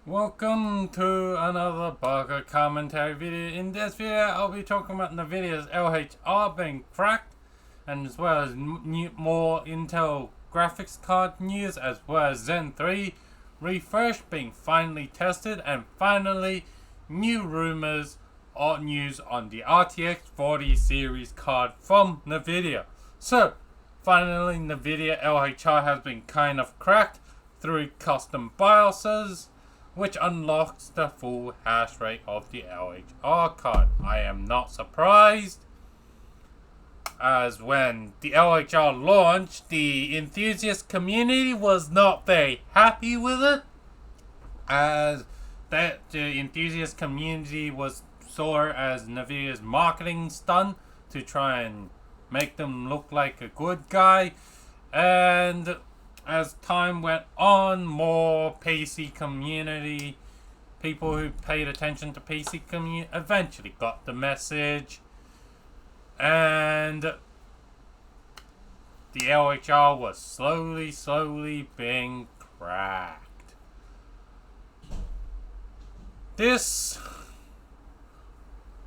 Welcome to another Baka commentary video. In this video, I'll be talking about Nvidia's LHR being cracked, and as well as more Intel graphics card news, as well as Zen 3 refresh being finally tested, and finally new rumors or news on the RTX 40 series card from Nvidia. So, finally Nvidia LHR has been kind of cracked through custom BIOSes, which unlocks the full hash rate of the LHR card. I am not surprised, as when the LHR launched, the enthusiast community was not very happy with it, as the enthusiast community saw it as Nvidia's marketing stunt to try and make them look like a good guy. And as time went on, more PC community, people who paid attention to PC community, eventually got the message, and the LHR was slowly being cracked. This,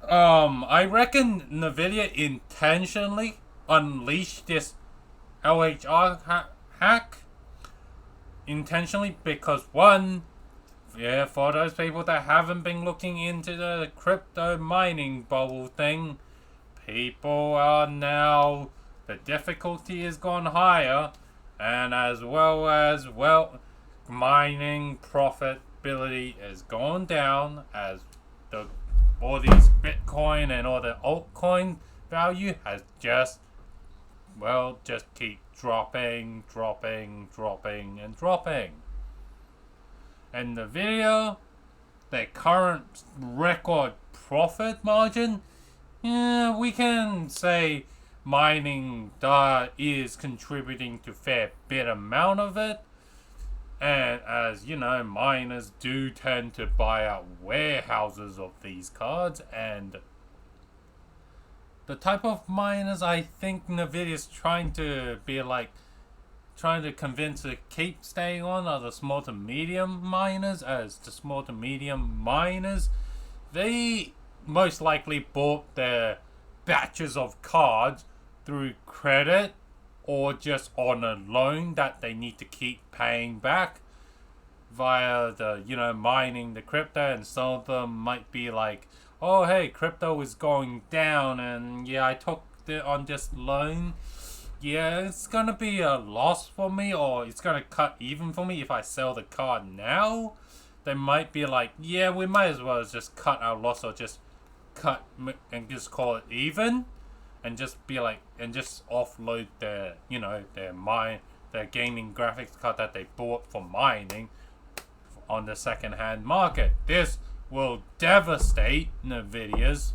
I reckon Nvidia intentionally unleashed this LHR hack intentionally because, one, for those people that haven't been looking into the crypto mining bubble thing, people are now, the difficulty has gone higher, and as well as, mining profitability has gone down as all these Bitcoin and all the altcoin value has just keep dropping. And the video, their current record profit margin, we can say mining is contributing to a fair bit amount of it. And as you know, miners do tend to buy out warehouses of these cards, and the type of miners I think Nvidia's trying to convince to keep staying on are the small to medium miners, as the small to medium miners, they most likely bought their batches of cards through credit or just on a loan that they need to keep paying back via the, mining the crypto, and some of them might be like, oh hey, crypto is going down, and I took it on this loan. It's gonna be a loss for me, or it's gonna cut even for me if I sell the card now. They might be like, we might as well just cut our loss, or just cut and just call it even, and just be like, and just offload their gaming graphics card that they bought for mining on the second-hand market. This will devastate Nvidia's,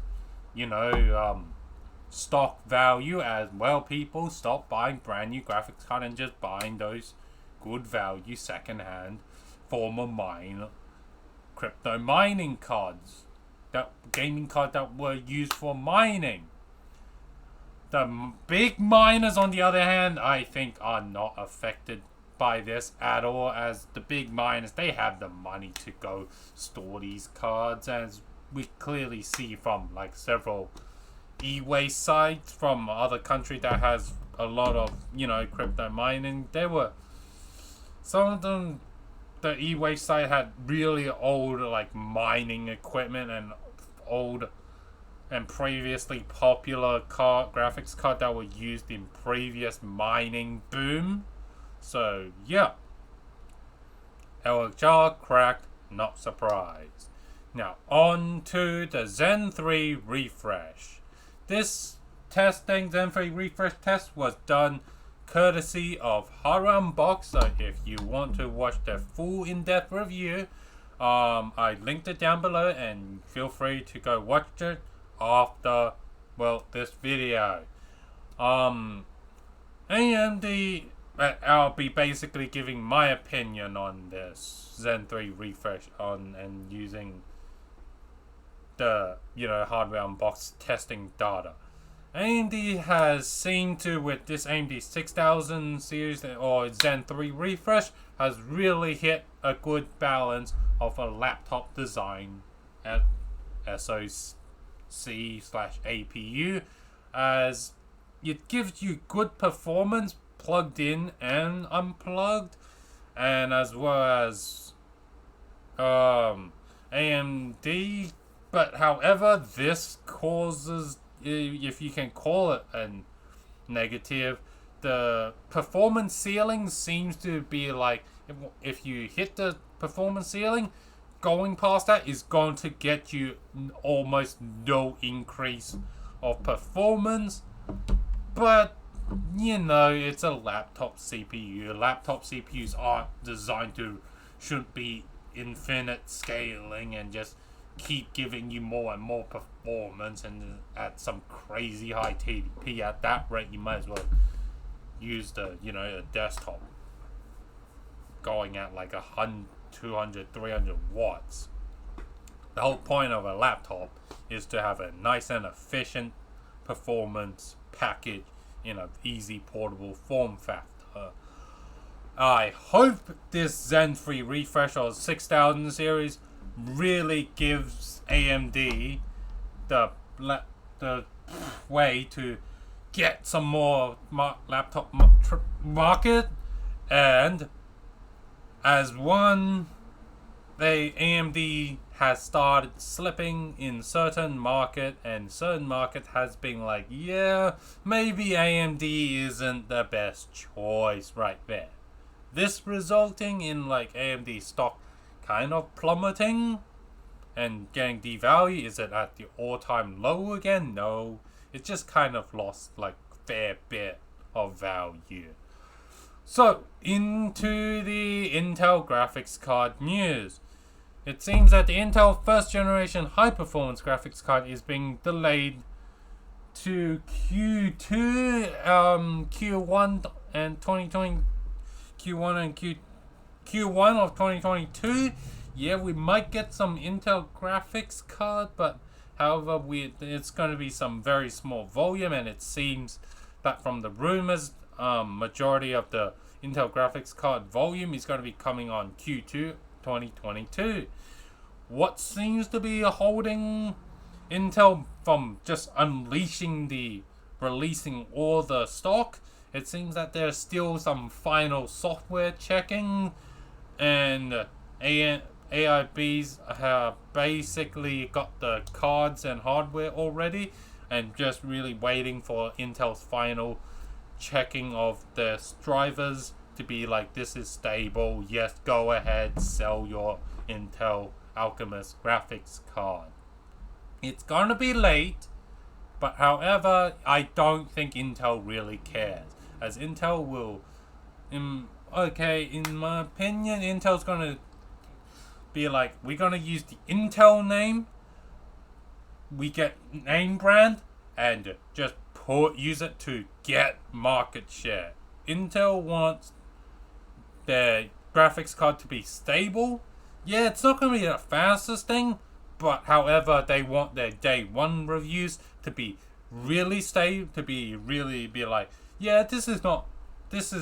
stock value, as well. People stop buying brand new graphics card and just buying those good value second-hand former crypto mining cards, that gaming card that were used for mining. The big miners, on the other hand, I think are not affected by this at all, as the big miners, they have the money to go store these cards, as we clearly see from like several e-waste sites from other countries that has a lot of crypto mining. There were some of them, the e-waste site had really old like mining equipment and old and previously popular graphics card that were used in previous mining boom. So LHR cracked, not surprised. Now on to the Zen 3 refresh. This Zen 3 refresh test was done courtesy of unboxed. So if you want to watch the full in-depth review, I linked it down below, and feel free to go watch it after this video. I'll be basically giving my opinion on this Zen 3 refresh and using the hardware unboxed testing data. AMD has seemed to, with this AMD 6000 series or Zen 3 refresh, has really hit a good balance of a laptop design at SoC/APU, as it gives you good performance plugged in and unplugged, and as well as AMD. But however, this causes, if you can call it a negative, the performance ceiling seems to be like, if you hit the performance ceiling, going past that is going to get you almost no increase of performance. But you know, it's a laptop CPU. Laptop CPUs aren't designed to, shouldn't be infinite scaling and just keep giving you more and more performance and at some crazy high TDP. At that rate, you might as well use the, a desktop going at like 100, 200, 300 watts. The whole point of a laptop is to have a nice and efficient performance package in an easy portable form factor. I hope this Zen 3 refresh or 6000 series really gives AMD the way to get some more laptop market, and as one, AMD has started slipping in certain market, and certain market has been like, yeah, maybe AMD isn't the best choice right there. This resulting in like AMD stock kind of plummeting and getting devalued. Is it at the all-time low again? No, it just kind of lost like fair bit of value. So, into the Intel graphics card news. It seems that the Intel first generation high performance graphics card is being delayed to Q2, Q1 and 2020, Q1 and Q1 of 2022. Yeah, we might get some Intel graphics card, but however, it's going to be some very small volume, and it seems that from the rumors, majority of the Intel graphics card volume is going to be coming on Q2 2022. What seems to be holding Intel from just releasing all the stock? It seems that there's still some final software checking, and AIBs have basically got the cards and hardware already, and just really waiting for Intel's final checking of the drivers to be like, this is stable, yes, go ahead, sell your Intel Alchemist graphics card. It's gonna be late, but however, I don't think Intel really cares, as Intel will, in my opinion, Intel's gonna be like, we're gonna use the Intel name, we get name brand, and just use it to get market share. Intel wants their graphics card to be stable. Yeah, it's not going to be the fastest thing, but however, they want their day one reviews to be really stable, to be like, yeah, this is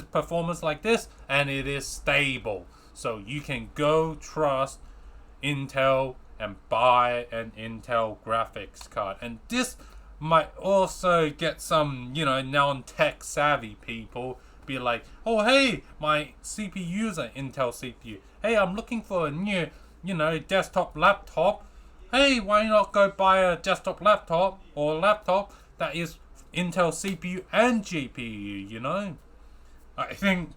performance like this, and it is stable. So you can go trust Intel and buy an Intel graphics card. And this might also get some, non-tech savvy people be like, oh hey, my CPU is an Intel CPU. Hey, I'm looking for a new, desktop laptop. Hey, why not go buy a desktop laptop or a laptop that is Intel CPU and GPU, I think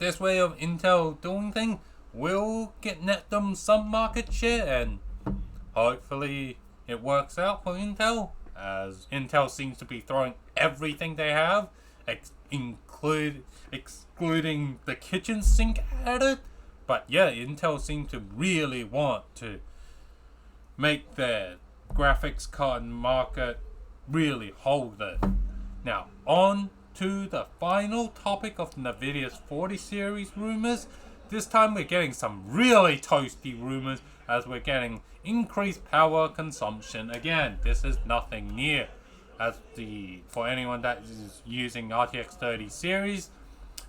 this way of Intel doing things will net them some market share, and hopefully it works out for Intel, as Intel seems to be throwing everything they have, excluding the kitchen sink at it. But yeah, Intel seems to really want to make their graphics card market really hold it. Now, on to the final topic of Nvidia's 40 series rumors. This time we're getting some really toasty rumors, as we're getting increased power consumption again. This is nothing new, for anyone that is using RTX 30 series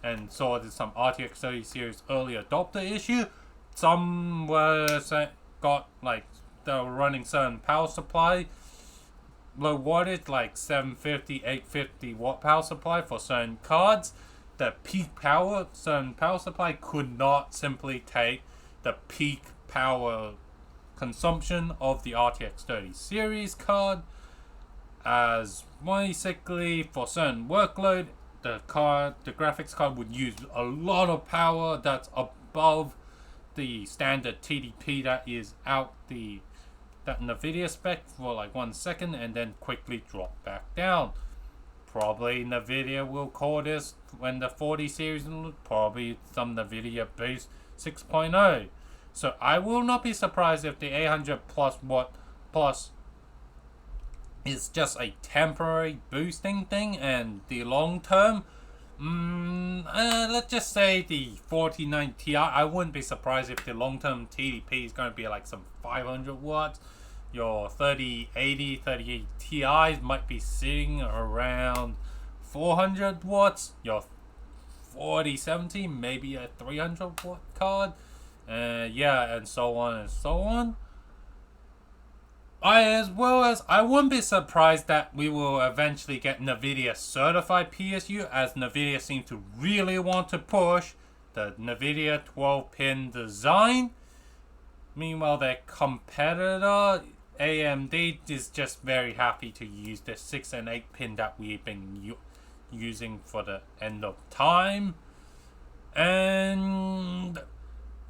and saw some RTX 30 series early adopter issue, some got like they were running certain power supply low wattage like 750 850 watt power supply for certain cards. The peak power certain power supply could not simply take the peak power consumption of the RTX 30 series card, as basically for certain workload the graphics card would use a lot of power that's above the standard TDP that is out that Nvidia spec for like 1 second and then quickly drop back down. Probably Nvidia will call this when the 40 series, probably some Nvidia base 6.0. So I will not be surprised if the 800 plus watt plus is just a temporary boosting thing, and the long term, let's just say the 49 Ti, I wouldn't be surprised if the long term TDP is going to be like some 500 watts. Your 3080, 38 Ti's might be sitting around 400 watts. Your 4070 maybe a 300 watt card. Yeah, and so on and so on. I wouldn't be surprised that we will eventually get Nvidia certified PSU, as Nvidia seems to really want to push the Nvidia 12-pin design. Meanwhile, their competitor AMD is just very happy to use the 6 and 8 pin that we've been using for the end of time. And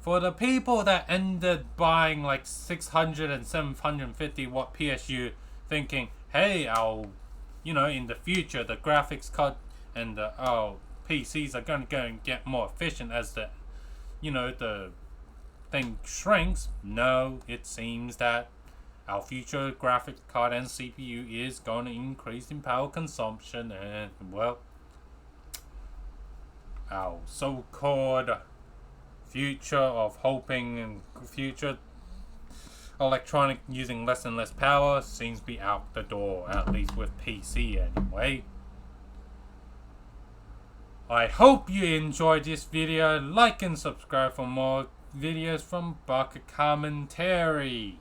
for the people that ended buying like 600 and 750 watt PSU thinking, hey, in the future the graphics card and the PCs are going to get more efficient as the thing shrinks. No, it seems that our future graphics card and CPU is going to increase in power consumption, and well, our so-called future of hoping and future electronic using less and less power seems to be out the door, at least with PC anyway. I hope you enjoyed this video. Like and subscribe for more videos from Baka Commentary.